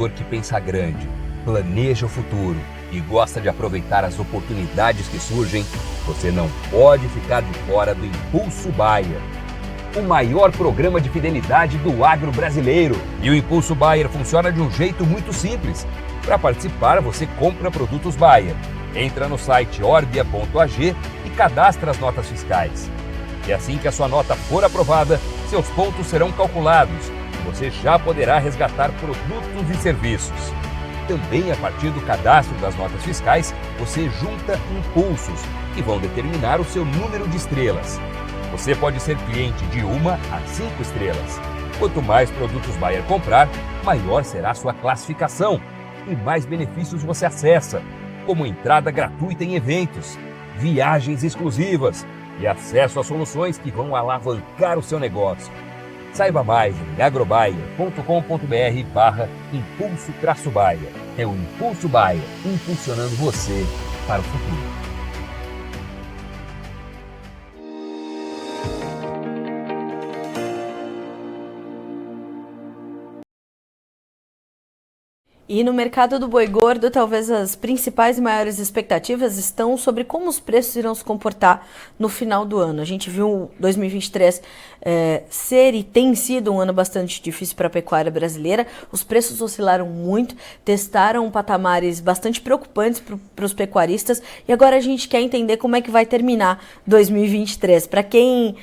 Que pensa grande, planeja o futuro e gosta de aproveitar as oportunidades que surgem, você não pode ficar de fora do Impulso Bayer, o maior programa de fidelidade do agro brasileiro. E o Impulso Bayer funciona de um jeito muito simples. Para participar, você compra produtos Bayer, entra no site orbia.ag e cadastra as notas fiscais. E assim que a sua nota for aprovada, seus pontos serão calculados. Você já poderá resgatar produtos e serviços. Também, a partir do cadastro das notas fiscais, você junta impulsos, que vão determinar o seu número de estrelas. Você pode ser cliente de 1 a 5 estrelas. Quanto mais produtos Bayer comprar, maior será a sua classificação e mais benefícios você acessa, como entrada gratuita em eventos, viagens exclusivas e acesso a soluções que vão alavancar o seu negócio. Saiba mais em agrobayer.com.br/impulso-bayer. É o Impulso Bayer, impulsionando você para o futuro. E no mercado do boi gordo, talvez as principais e maiores expectativas estão sobre como os preços irão se comportar no final do ano. A gente viu 2023 ser e tem sido um ano bastante difícil para a pecuária brasileira. Os preços oscilaram muito, testaram patamares bastante preocupantes para os pecuaristas e agora a gente quer entender como é que vai terminar 2023. Para quem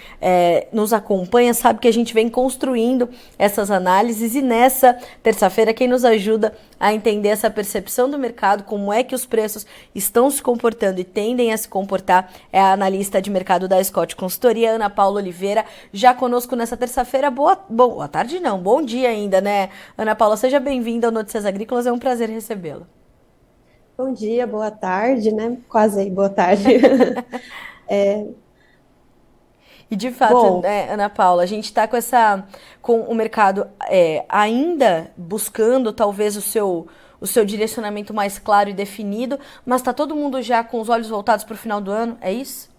nos acompanha sabe que a gente vem construindo essas análises e nessa terça-feira quem nos ajuda a entender essa percepção do mercado, como é que os preços estão se comportando e tendem a se comportar, é a analista de mercado da Scott Consultoria, Ana Paula Oliveira, já conosco nessa terça-feira. Boa tarde não, bom dia ainda, né? Ana Paula, seja bem-vinda ao Notícias Agrícolas, é um prazer recebê-la. Bom dia, boa tarde, né? Quase aí, boa tarde. E de fato, né, Ana Paula, a gente está com o mercado ainda buscando talvez o seu direcionamento mais claro e definido, mas está todo mundo já com os olhos voltados para o final do ano, é isso?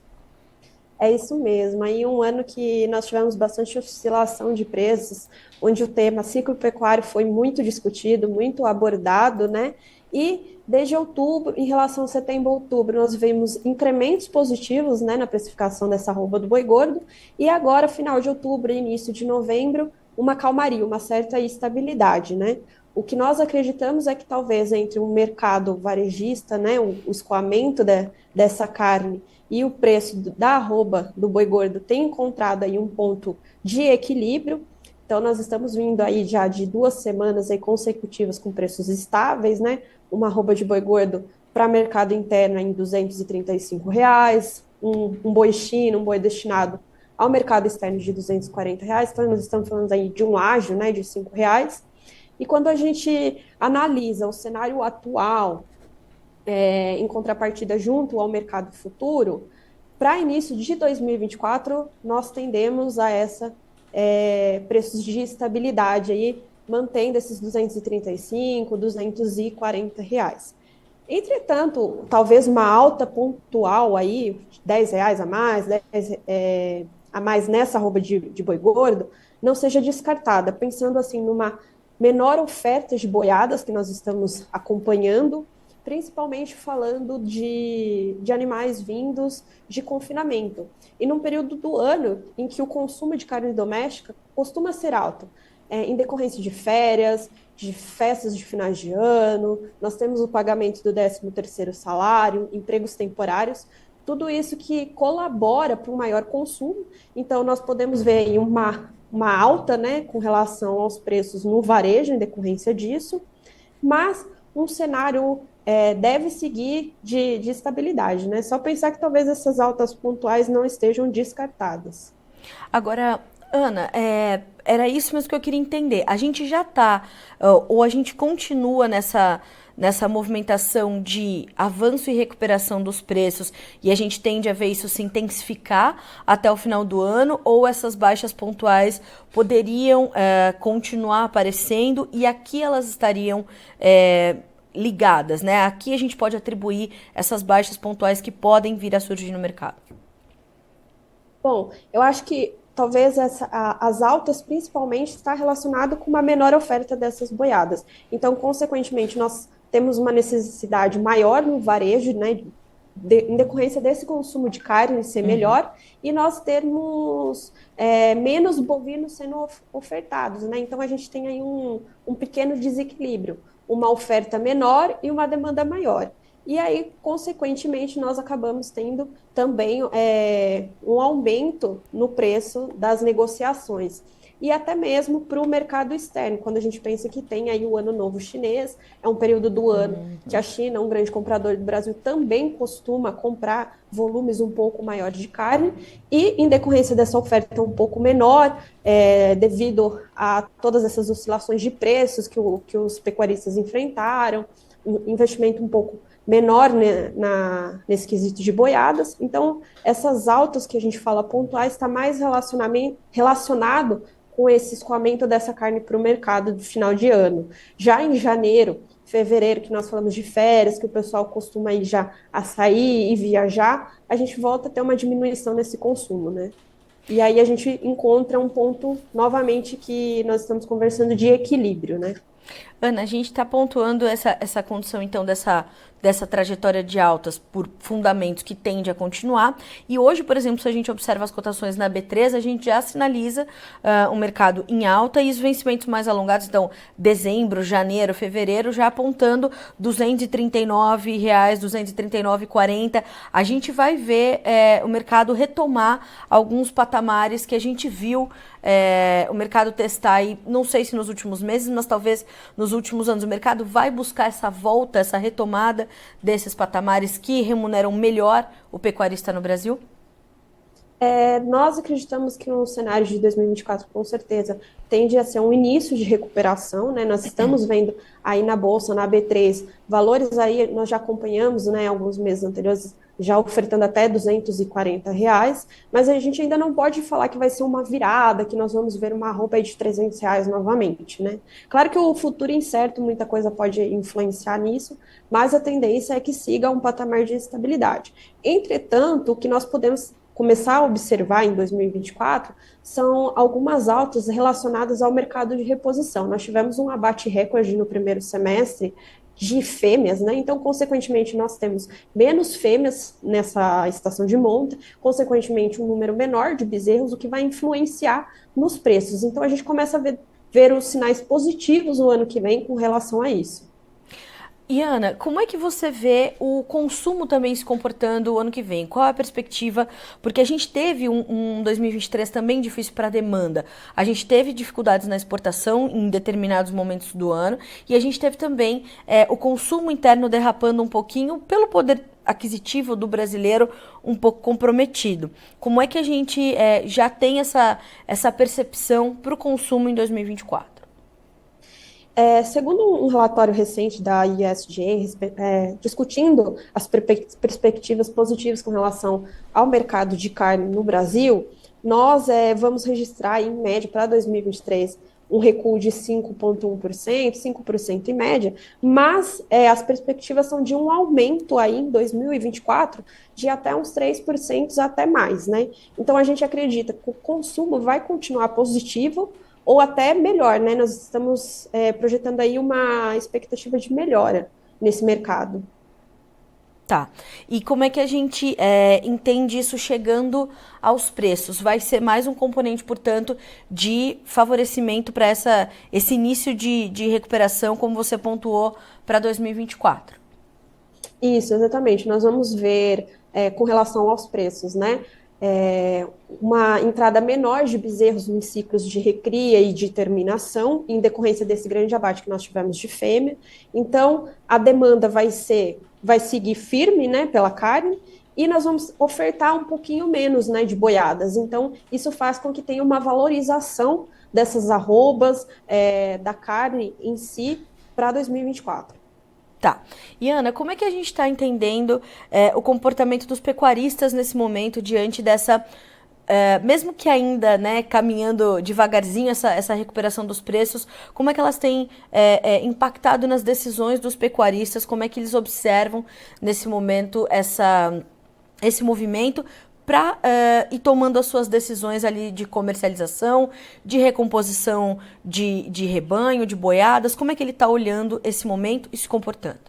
É isso mesmo. Aí um ano que nós tivemos bastante oscilação de preços, onde o tema ciclo pecuário foi muito discutido, muito abordado, né? E desde outubro, em relação a setembro e outubro, nós vimos incrementos positivos, né, na precificação dessa arroba do boi gordo, e agora, final de outubro e início de novembro, uma calmaria, uma certa estabilidade, né? O que nós acreditamos é que talvez entre um mercado varejista, né, o escoamento dessa carne e o preço da arroba do boi gordo tem encontrado aí um ponto de equilíbrio. Então, nós estamos vindo aí já de 2 semanas aí consecutivas com preços estáveis, né? Uma arroba de boi gordo para mercado interno em R$ 235, um boi chino, um boi destinado ao mercado externo de R$ 240. Então, nós estamos falando aí de um ágio, né, de R$ 5. E quando a gente analisa o cenário atual, em contrapartida junto ao mercado futuro, para início de 2024, nós tendemos a preços de estabilidade aí, mantendo esses R$ 235, R$ 240. Entretanto, talvez uma alta pontual aí, R$ 10 a mais, 10 a mais nessa arroba de boi gordo, não seja descartada, pensando assim numa menor oferta de boiadas que nós estamos acompanhando, principalmente falando de animais vindos de confinamento. E num período do ano em que o consumo de carne doméstica costuma ser alto, em decorrência de férias, de festas de finais de ano, nós temos o pagamento do 13º salário, empregos temporários, tudo isso que colabora para um maior consumo. Então, nós podemos ver aí uma alta, né, com relação aos preços no varejo, em decorrência disso, mas um cenário deve seguir de estabilidade, né? Só pensar que talvez essas altas pontuais não estejam descartadas. Agora, Ana, era isso mesmo que eu queria entender. A gente já está, ou a gente continua nessa movimentação de avanço e recuperação dos preços e a gente tende a ver isso se intensificar até o final do ano, ou essas baixas pontuais poderiam continuar aparecendo e aqui elas estariam ligadas, né? Aqui a gente pode atribuir essas baixas pontuais que podem vir a surgir no mercado. Bom, eu acho que talvez as altas principalmente está relacionado com uma menor oferta dessas boiadas. Então, consequentemente, nós temos uma necessidade maior no varejo, né, em decorrência desse consumo de carne ser melhor, e nós termos menos bovinos sendo ofertados, né? Então a gente tem aí um pequeno desequilíbrio, uma oferta menor e uma demanda maior. E aí, consequentemente, nós acabamos tendo também um aumento no preço das negociações. E até mesmo para o mercado externo, quando a gente pensa que tem aí o Ano Novo Chinês, é um período do ano que a China, um grande comprador do Brasil, também costuma comprar volumes um pouco maiores de carne, e em decorrência dessa oferta um pouco menor, devido a todas essas oscilações de preços que os pecuaristas enfrentaram, um investimento um pouco menor, né, nesse quesito de boiadas. Então, essas altas que a gente fala pontuais está mais relacionado com esse escoamento dessa carne para o mercado de final de ano. Já em janeiro, fevereiro, que nós falamos de férias, que o pessoal costuma ir já a sair e viajar, a gente volta a ter uma diminuição nesse consumo, né? E aí a gente encontra um ponto, novamente, que nós estamos conversando de equilíbrio, né? Ana, a gente está pontuando essa condição, então, dessa trajetória de altas por fundamentos que tende a continuar. E hoje, por exemplo, se a gente observa as cotações na B3, a gente já sinaliza um mercado em alta e os vencimentos mais alongados, então, dezembro, janeiro, fevereiro, já apontando R$ 239, R$ 239,40. A gente vai ver o mercado retomar alguns patamares que a gente viu o mercado testar aí, não sei se nos últimos meses, mas talvez nos últimos anos. O mercado vai buscar essa volta, essa retomada desses patamares que remuneram melhor o pecuarista no Brasil? Nós acreditamos que o cenário de 2024, com certeza, tende a ser um início de recuperação, né? Nós estamos vendo aí na Bolsa, na B3, valores aí, nós já acompanhamos, né, alguns meses anteriores, já ofertando até R$ 240, mas a gente ainda não pode falar que vai ser uma virada, que nós vamos ver uma roupa aí de R$ 300 novamente, né? Claro que o futuro é incerto, muita coisa pode influenciar nisso, mas a tendência é que siga um patamar de estabilidade. Entretanto, o que nós podemos começar a observar em 2024 são algumas altas relacionadas ao mercado de reposição. Nós tivemos um abate recorde no primeiro semestre de fêmeas, né? Então, consequentemente, nós temos menos fêmeas nessa estação de monta, consequentemente, um número menor de bezerros, o que vai influenciar nos preços. Então, a gente começa a ver os sinais positivos no ano que vem com relação a isso. E Ana, como é que você vê o consumo também se comportando o ano que vem? Qual é a perspectiva? Porque a gente teve um 2023 também difícil para a demanda. A gente teve dificuldades na exportação em determinados momentos do ano e a gente teve também o consumo interno derrapando um pouquinho pelo poder aquisitivo do brasileiro um pouco comprometido. Como é que a gente já tem essa percepção para o consumo em 2024? Segundo um relatório recente da ISGA, discutindo as perspectivas positivas com relação ao mercado de carne no Brasil, nós vamos registrar, em média, para 2023, um recuo de 5,1%, 5% em média, mas as perspectivas são de um aumento aí em 2024 de até uns 3% até mais, né? Então, a gente acredita que o consumo vai continuar positivo, ou até melhor, né? Nós estamos projetando aí uma expectativa de melhora nesse mercado. Tá. E como é que a gente entende isso chegando aos preços? Vai ser mais um componente, portanto, de favorecimento para esse início de recuperação, como você pontuou, para 2024? Isso, exatamente. Nós vamos ver com relação aos preços, né? Uma entrada menor de bezerros em ciclos de recria e de terminação, em decorrência desse grande abate que nós tivemos de fêmea. Então, a demanda vai seguir firme, né, pela carne, e nós vamos ofertar um pouquinho menos, né, de boiadas. Então, isso faz com que tenha uma valorização dessas arrobas, da carne em si, para 2024. Tá. E Ana, como é que a gente está entendendo o comportamento dos pecuaristas nesse momento, diante dessa, mesmo que ainda, né, caminhando devagarzinho essa recuperação dos preços, como é que elas têm impactado nas decisões dos pecuaristas, como é que eles observam nesse momento esse movimento, para ir tomando as suas decisões ali de comercialização, de recomposição de rebanho, de boiadas? Como é que ele está olhando esse momento e se comportando?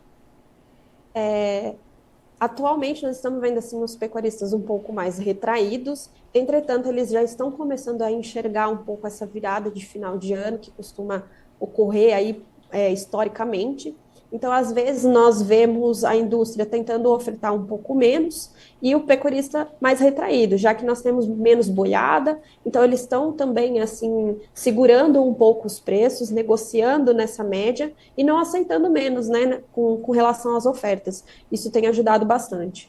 Atualmente, nós estamos vendo assim os pecuaristas um pouco mais retraídos, entretanto, eles já estão começando a enxergar um pouco essa virada de final de ano, que costuma ocorrer aí historicamente. Então, às vezes, nós vemos a indústria tentando ofertar um pouco menos e o pecuarista mais retraído, já que nós temos menos boiada, então eles estão também, assim, segurando um pouco os preços, negociando nessa média e não aceitando menos, né, com relação às ofertas. Isso tem ajudado bastante.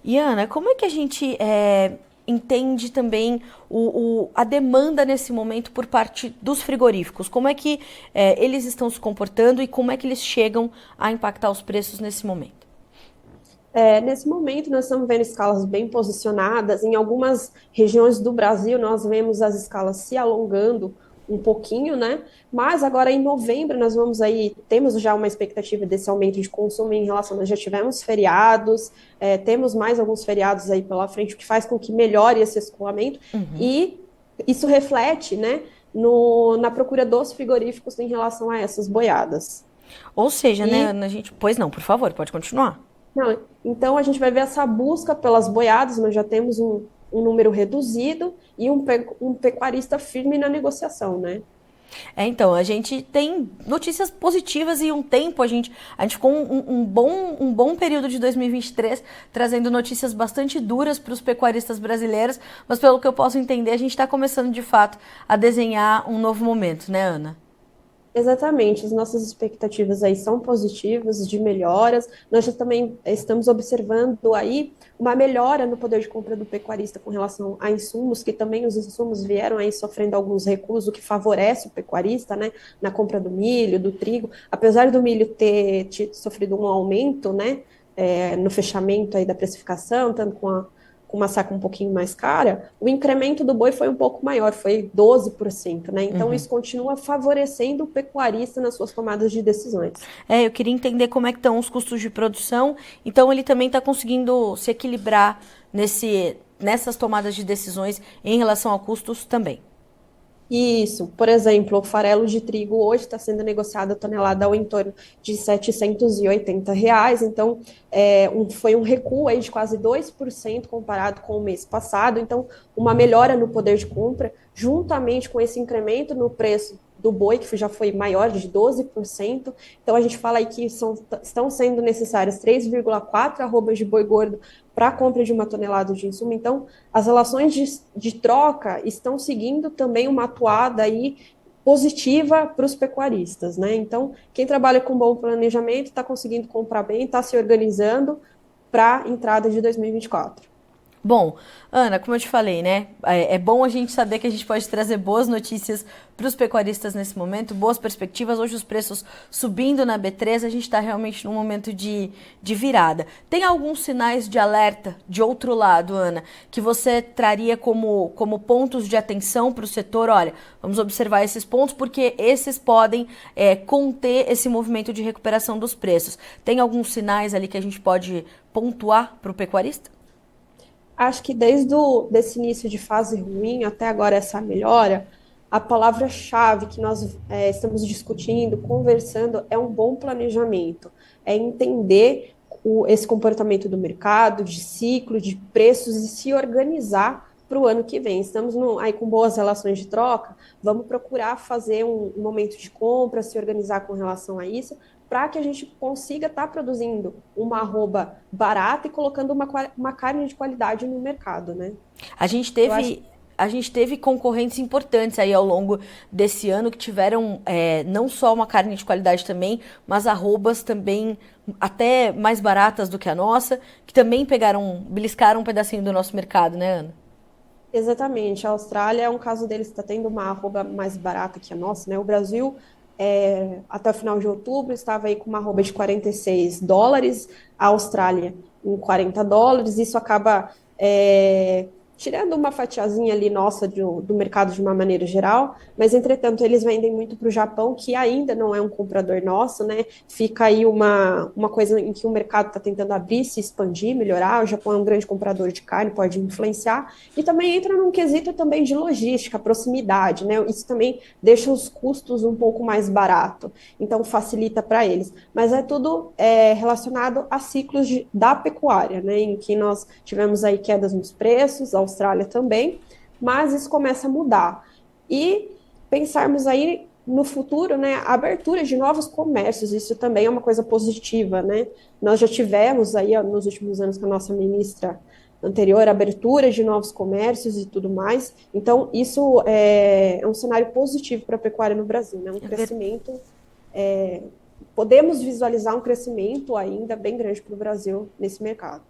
E Ana, como é que a gente entende também a demanda nesse momento por parte dos frigoríficos? Como é que eles estão se comportando e como é que eles chegam a impactar os preços nesse momento? Nesse momento, nós estamos vendo escalas bem posicionadas. Em algumas regiões do Brasil, nós vemos as escalas se alongando um pouquinho, né? Mas agora em novembro nós vamos aí, temos já uma expectativa desse aumento de consumo em relação, nós já tivemos feriados, temos mais alguns feriados aí pela frente, o que faz com que melhore esse escoamento, e isso reflete, né, na procura dos frigoríficos em relação a essas boiadas. Ou seja, né, Ana, a gente... Pois não, por favor, pode continuar. Não, então a gente vai ver essa busca pelas boiadas, nós já temos um número reduzido e um pecuarista firme na negociação, né? Então, a gente tem notícias positivas e um tempo, a gente ficou um bom período de 2023 trazendo notícias bastante duras para os pecuaristas brasileiros, mas pelo que eu posso entender, a gente está começando de fato a desenhar um novo momento, né, Ana? Exatamente, as nossas expectativas aí são positivas, de melhoras. Nós já também estamos observando aí uma melhora no poder de compra do pecuarista com relação a insumos, que também os insumos vieram aí sofrendo alguns recuos, o que favorece o pecuarista, né, na compra do milho, do trigo. Apesar do milho ter sofrido um aumento, né, no fechamento aí da precificação, tanto com uma saca um pouquinho mais cara, o incremento do boi foi um pouco maior, foi 12%, né? Então, isso continua favorecendo o pecuarista nas suas tomadas de decisões. Eu queria entender como é que estão os custos de produção, então ele também está conseguindo se equilibrar nessas tomadas de decisões em relação a custos também. Isso, por exemplo, o farelo de trigo hoje está sendo negociado a tonelada ao entorno de R$ 780, então foi um recuo aí de quase 2% comparado com o mês passado, então uma melhora no poder de compra, juntamente com esse incremento no preço do boi, que já foi maior de 12%, então a gente fala aí que estão sendo necessárias 3,4 arrobas de boi gordo para a compra de uma tonelada de insumo. Então, as relações de troca estão seguindo também uma atuada aí positiva para os pecuaristas, né? Então, quem trabalha com bom planejamento está conseguindo comprar bem, está se organizando para a entrada de 2024. Bom, Ana, como eu te falei, né? É bom a gente saber que a gente pode trazer boas notícias para os pecuaristas nesse momento, boas perspectivas. Hoje os preços subindo na B3, a gente está realmente num momento de virada. Tem alguns sinais de alerta de outro lado, Ana, que você traria como pontos de atenção para o setor? Olha, vamos observar esses pontos porque esses podem conter esse movimento de recuperação dos preços. Tem alguns sinais ali que a gente pode pontuar para o pecuarista? Acho que desde desse início de fase ruim até agora essa melhora, a palavra-chave que nós estamos discutindo, conversando, é um bom planejamento, é entender esse comportamento do mercado, de ciclo, de preços e se organizar para o ano que vem. Estamos aí com boas relações de troca, vamos procurar fazer um momento de compra, se organizar com relação a isso, para que a gente consiga estar produzindo uma arroba barata e colocando uma carne de qualidade no mercado, né? A gente teve concorrentes importantes aí ao longo desse ano que tiveram não só uma carne de qualidade também, mas arrobas também até mais baratas do que a nossa, que também beliscaram um pedacinho do nosso mercado, né, Ana? Exatamente. A Austrália é um caso deles, está tendo uma arroba mais barata que a nossa, né? O Brasil, até o final de outubro, estava aí com uma arroba de US$ 46, a Austrália em US$ 40. Isso acaba tirando uma fatiazinha ali nossa do mercado de uma maneira geral, mas entretanto eles vendem muito para o Japão, que ainda não é um comprador nosso, né? Fica aí uma coisa em que o mercado está tentando abrir, se expandir, melhorar. O Japão é um grande comprador de carne, pode influenciar, e também entra num quesito também de logística, proximidade, né? Isso também deixa os custos um pouco mais barato, então facilita para eles. Mas é tudo relacionado a ciclos da pecuária, né? Em que nós tivemos aí quedas nos preços, a Austrália também, mas isso começa a mudar. E pensarmos aí no futuro, né, a abertura de novos comércios, isso também é uma coisa positiva, né? Nós já tivemos aí nos últimos anos com a nossa ministra anterior, abertura de novos comércios e tudo mais. Então, isso é um cenário positivo para a pecuária no Brasil, né? Um crescimento, podemos visualizar um crescimento ainda bem grande para o Brasil nesse mercado.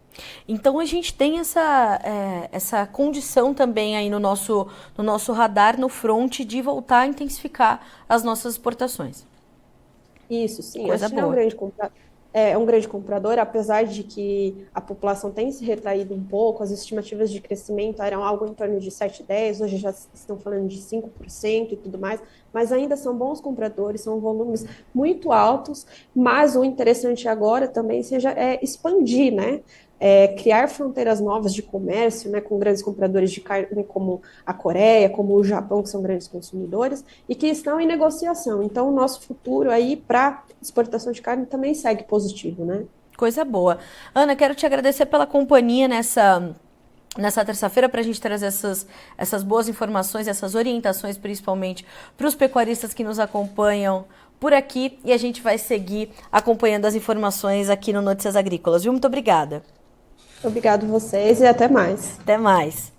Então a gente tem essa condição também aí no nosso radar, no front, de voltar a intensificar as nossas exportações. Isso, sim. A Coisa China boa. é um grande comprador, apesar de que a população tem se retraído um pouco, as estimativas de crescimento eram algo em torno de 7, 10, hoje já estão falando de 5% e tudo mais, mas ainda são bons compradores, são volumes muito altos, mas o interessante agora também seja expandir, né? Criar fronteiras novas de comércio, né, com grandes compradores de carne como a Coreia, como o Japão, que são grandes consumidores, e que estão em negociação. Então, o nosso futuro aí para exportação de carne também segue positivo, né? Coisa boa. Ana, quero te agradecer pela companhia nessa terça-feira para a gente trazer essas boas informações, essas orientações, principalmente para os pecuaristas que nos acompanham por aqui. E a gente vai seguir acompanhando as informações aqui no Notícias Agrícolas, viu? Muito obrigada. Obrigado a vocês e até mais. Até mais.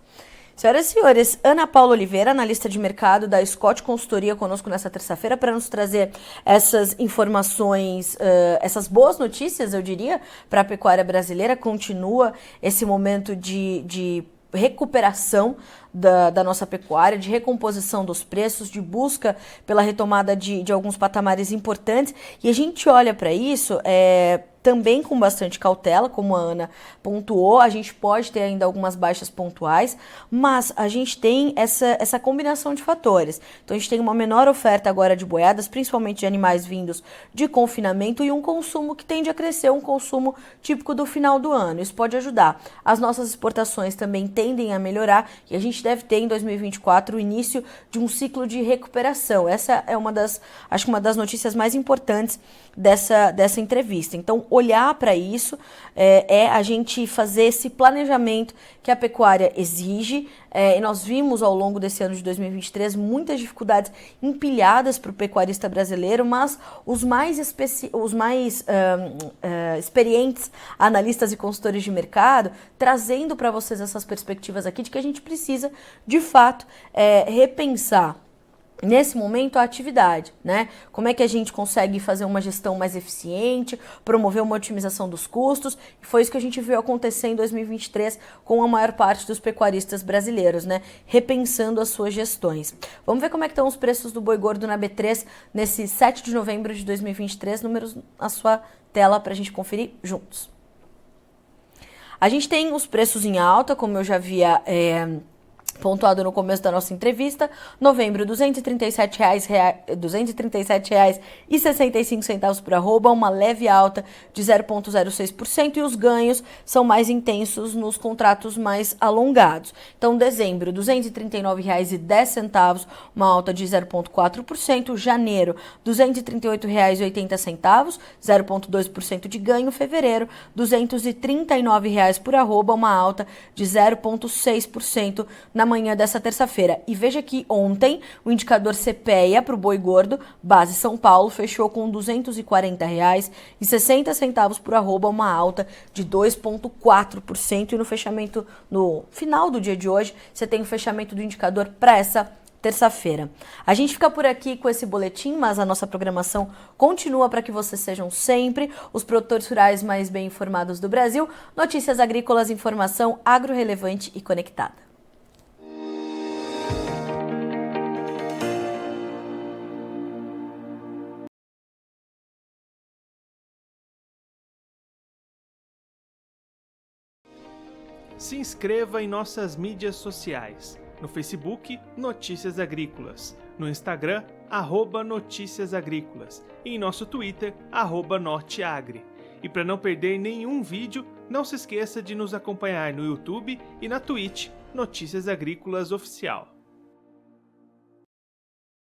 Senhoras e senhores, Ana Paula Oliveira, analista de mercado da Scott Consultoria, conosco nessa terça-feira para nos trazer essas informações, essas boas notícias, eu diria, para a pecuária brasileira. Continua esse momento de recuperação da nossa pecuária, de recomposição dos preços, de busca pela retomada de alguns patamares importantes. E a gente olha para isso também com bastante cautela, como a Ana pontuou. A gente pode ter ainda algumas baixas pontuais, mas a gente tem essa combinação de fatores. Então a gente tem uma menor oferta agora de boiadas, principalmente de animais vindos de confinamento, e um consumo que tende a crescer, um consumo típico do final do ano. Isso pode ajudar. As nossas exportações também tendem a melhorar e a gente deve ter em 2024 o início de um ciclo de recuperação. Essa é uma das notícias mais importantes dessa entrevista. Então, olhar para isso a gente fazer esse planejamento que a pecuária exige. E nós vimos ao longo desse ano de 2023 muitas dificuldades empilhadas para o pecuarista brasileiro, mas os mais experientes analistas e consultores de mercado trazendo para vocês essas perspectivas aqui de que a gente precisa, de fato, repensar nesse momento a atividade, né? Como é que a gente consegue fazer uma gestão mais eficiente, promover uma otimização dos custos? E foi isso que a gente viu acontecer em 2023 com a maior parte dos pecuaristas brasileiros, né? Repensando as suas gestões. Vamos ver como é que estão os preços do boi gordo na B3 nesse 7 de novembro de 2023, números na sua tela para a gente conferir juntos. A gente tem os preços em alta, como eu já havia pontuado no começo da nossa entrevista. Novembro, R$ 237,65 por arroba, uma leve alta de 0,06%, e os ganhos são mais intensos nos contratos mais alongados. Então, dezembro, R$ 239,10, uma alta de 0,4%. Janeiro, R$ 238,80, 0,2% de ganho. Fevereiro, R$ 239 por arroba, uma alta de 0,6% na manhã dessa terça-feira. E veja que ontem o indicador CPEA para o boi gordo, base São Paulo, fechou com R$ 240,60 por arroba, uma alta de 2,4%. E no final do dia de hoje, você tem o fechamento do indicador para essa terça-feira. A gente fica por aqui com esse boletim, mas a nossa programação continua para que vocês sejam sempre os produtores rurais mais bem informados do Brasil. Notícias agrícolas, informação agro-relevante e conectada. Se inscreva em nossas mídias sociais. No Facebook, Notícias Agrícolas. No Instagram, @Notícias Agrícolas. E em nosso Twitter, @Norteagri. E para não perder nenhum vídeo, não se esqueça de nos acompanhar no YouTube e na Twitch, Notícias Agrícolas Oficial.